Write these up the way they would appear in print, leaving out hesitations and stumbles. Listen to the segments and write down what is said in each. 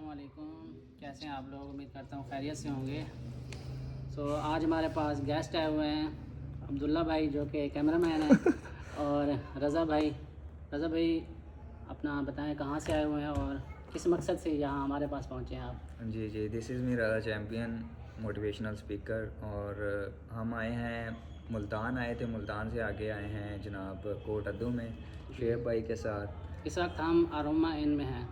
वालेकुम, कैसे हैं आप लोग। उम्मीद करता हूँ खैरियत से होंगे। आज हमारे पास गेस्ट आए हुए हैं, अब्दुल्ला भाई जो कि कैमरामैन है और रज़ा भाई अपना बताएं कहाँ से आए हुए हैं और किस मकसद से यहाँ हमारे पास पहुँचे हैं आप। जी, this is me Raza champion motivational speaker. और हम आए हैं, मुल्तान आए थे, मुल्तान से आगे आए हैं जनाब कोट अद्दू में शुएब भाई के साथ। इस वक्त हम अरोमा इन में हैं।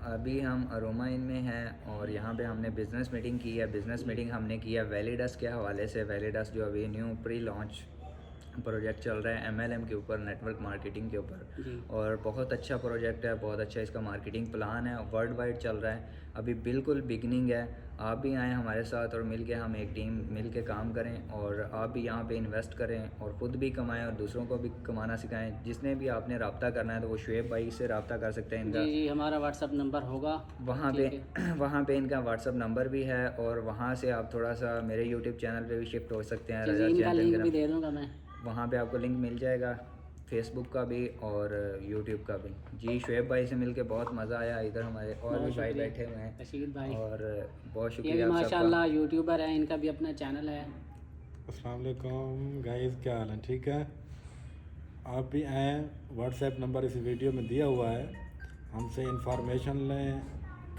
अभी हम अरोमा इन में हैं और यहाँ पे हमने बिज़नेस मीटिंग की है। बिज़नेस मीटिंग हमने की है वैलिडस के हवाले से। वैलिडस जो अभी न्यू प्री लॉन्च प्रोजेक्ट चल रहा है MLM के ऊपर, नेटवर्क मार्केटिंग के ऊपर, और बहुत अच्छा प्रोजेक्ट है, बहुत अच्छा इसका मार्केटिंग प्लान है, वर्ल्ड वाइड चल रहा है। अभी बिल्कुल बिगनिंग है। आप भी आएँ हमारे साथ और मिल के हम एक टीम मिल के काम करें और आप भी यहाँ पे इन्वेस्ट करें और ख़ुद भी कमाएं और दूसरों को भी कमाना सिखाएं। जिसने भी आपने रब्ता करना है तो वो शुएब भाई से रब्ता कर सकते हैं। इनका जी हमारा व्हाट्सअप नंबर होगा वहाँ पे इनका व्हाट्सअप नंबर भी है और वहाँ से आप थोड़ा सा मेरे यूट्यूब चैनल पे भी शिफ्ट हो सकते हैं। रज़ा इनका लिंक भी चैम्पियन दे दूँगा मैं, वहाँ पे आपको लिंक मिल जाएगा, फेसबुक का भी और यूट्यूब का भी। जी, शुएब भाई से मिलके बहुत मज़ा आया। इधर हमारे और भी भाई बैठे हुए हैं, रशीद भाई, और बहुत ये शुक्रिया भी आप सबका। माशाल्लाह यूट्यूबर है, इनका भी अपना चैनल है। अस्सलाम वालेकुम गाइस, क्या हाल है? ठीक है, आप भी आएँ। व्हाट्सएप नंबर इस वीडियो में दिया हुआ है, हमसे इंफॉर्मेशन लें,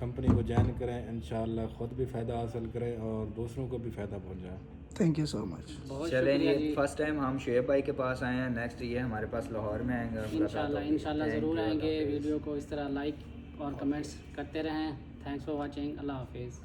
कंपनी को ज्वाइन करें, इंशाअल्लाह ख़ुद भी फ़ायदा हासिल करें और दूसरों को भी फ़ायदा पहुंचाएं। Thank you so much. चलें, ये फर्स्ट टाइम हम शुएब भाई के पास आए हैं। नेक्स्ट ये हमारे पास लाहौर में आएंगे इंशाल्लाह ज़रूर आएंगे। वीडियो को इस तरह लाइक और कमेंट्स करते रहें। Thanks for watching. अल्लाह हाफिज़।